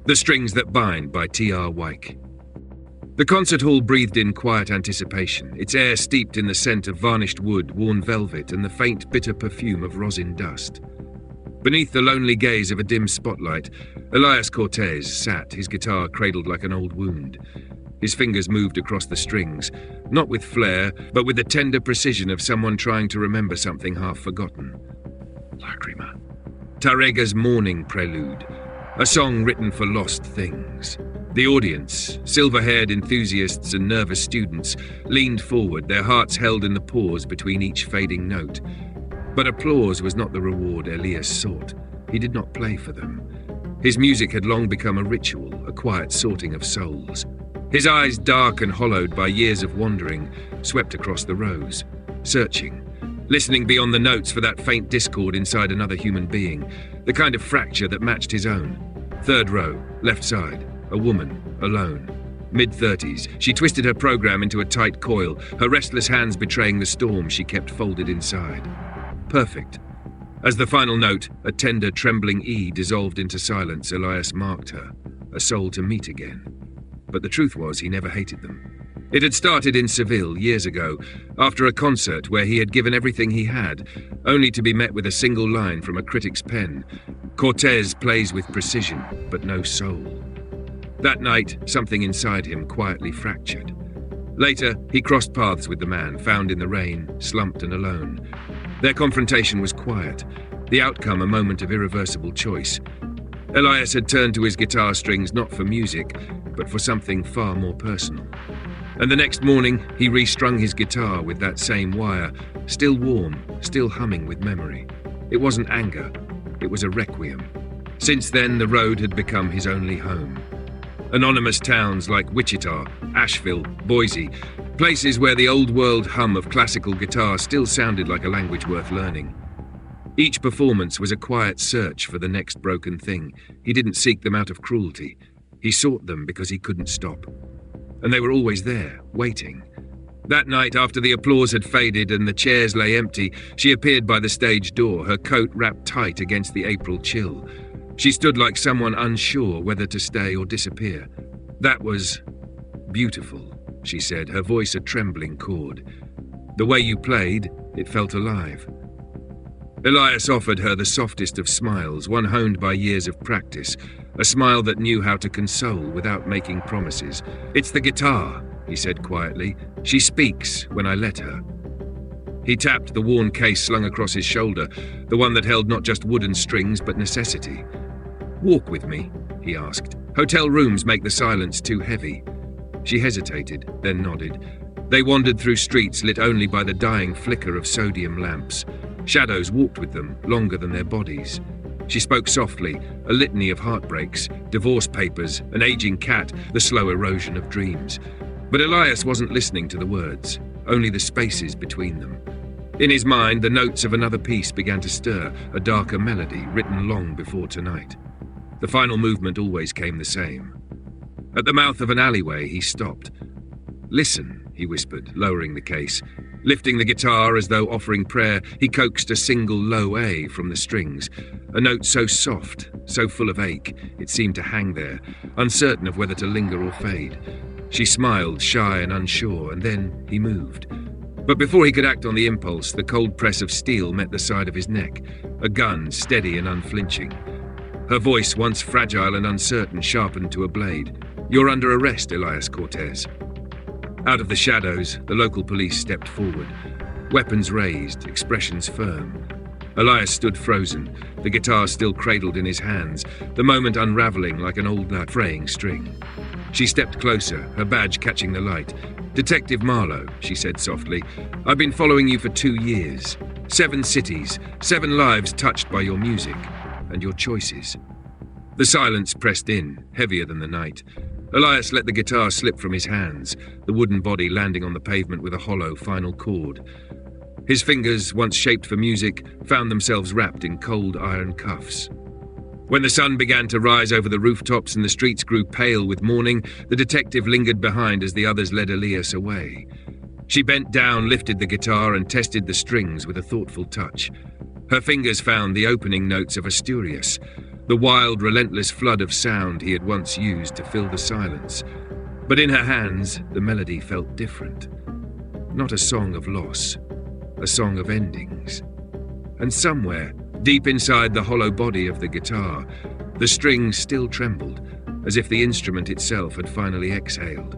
The Strings That Bind by T.R. Weich. The concert hall breathed in quiet anticipation, its air steeped in the scent of varnished wood, worn velvet, and the faint, bitter perfume of rosin dust. Beneath the lonely gaze of a dim spotlight, Elias Cortez sat, his guitar cradled like an old wound. His fingers moved across the strings, not with flair, but with the tender precision of someone trying to remember something half forgotten. Lacrima. Tarega's Morning Prelude, a song written for lost things. The audience, silver-haired enthusiasts and nervous students, leaned forward, their hearts held in the pause between each fading note. But applause was not the reward Elias sought. He did not play for them. His music had long become a ritual, a quiet sorting of souls. His eyes, dark and hollowed by years of wandering, swept across the rows, searching, listening beyond the notes for that faint discord inside another human being, the kind of fracture that matched his own. Third row, left side, a woman, alone. Mid-30s, she twisted her program into a tight coil, her restless hands betraying the storm she kept folded inside. Perfect. As the final note, a tender, trembling E dissolved into silence, Elias marked her, a soul to meet again. But the truth was, he never hated them. It had started in Seville years ago, after a concert where he had given everything he had, only to be met with a single line from a critic's pen. Cortez plays with precision, but no soul. That night, something inside him quietly fractured. Later, he crossed paths with the man, found in the rain, slumped and alone. Their confrontation was quiet, the outcome a moment of irreversible choice. Elias had turned to his guitar strings not for music, but for something far more personal. And the next morning, he restrung his guitar with that same wire, still warm, still humming with memory. It wasn't anger, it was a requiem. Since then, the road had become his only home. Anonymous towns like Wichita, Asheville, Boise, places where the old-world hum of classical guitar still sounded like a language worth learning. Each performance was a quiet search for the next broken thing. He didn't seek them out of cruelty. He sought them because he couldn't stop. And they were always there, waiting. That night, after the applause had faded and the chairs lay empty, she appeared by the stage door, her coat wrapped tight against the April chill. She stood like someone unsure whether to stay or disappear. That was beautiful, she said, her voice a trembling chord. The way you played, it felt alive. Elias offered her the softest of smiles, one honed by years of practice, a smile that knew how to console without making promises. "It's the guitar," he said quietly. "She speaks when I let her." He tapped the worn case slung across his shoulder, the one that held not just wooden strings but necessity. "Walk with me," he asked. "Hotel rooms make the silence too heavy." She hesitated, then nodded. They wandered through streets lit only by the dying flicker of sodium lamps. Shadows walked with them, longer than their bodies. She spoke softly, a litany of heartbreaks, divorce papers, an aging cat, the slow erosion of dreams. But Elias wasn't listening to the words, only the spaces between them. In his mind, the notes of another piece began to stir, a darker melody written long before tonight. The final movement always came the same. At the mouth of an alleyway, he stopped. "Listen," he whispered, lowering the case. Lifting the guitar as though offering prayer, he coaxed a single low A from the strings, a note so soft, so full of ache, it seemed to hang there, uncertain of whether to linger or fade. She smiled, shy and unsure, and then he moved. But before he could act on the impulse, the cold press of steel met the side of his neck, a gun steady and unflinching. Her voice, once fragile and uncertain, sharpened to a blade. "You're under arrest, Elias Cortez." Out of the shadows, the local police stepped forward, weapons raised, expressions firm. Elias stood frozen, the guitar still cradled in his hands, the moment unraveling like an old fraying string. She stepped closer, her badge catching the light. "Detective Marlowe," she said softly, "I've been following you for 2 years. 7 cities, 7 lives touched by your music and your choices." The silence pressed in, heavier than the night. Elias let the guitar slip from his hands, the wooden body landing on the pavement with a hollow final chord. His fingers, once shaped for music, found themselves wrapped in cold iron cuffs. When the sun began to rise over the rooftops and the streets grew pale with morning, the detective lingered behind as the others led Elias away. She bent down, lifted the guitar and tested the strings with a thoughtful touch. Her fingers found the opening notes of Asturias, the wild, relentless flood of sound he had once used to fill the silence. But in her hands, the melody felt different. Not a song of loss, a song of endings. And somewhere, deep inside the hollow body of the guitar, the strings still trembled, as if the instrument itself had finally exhaled.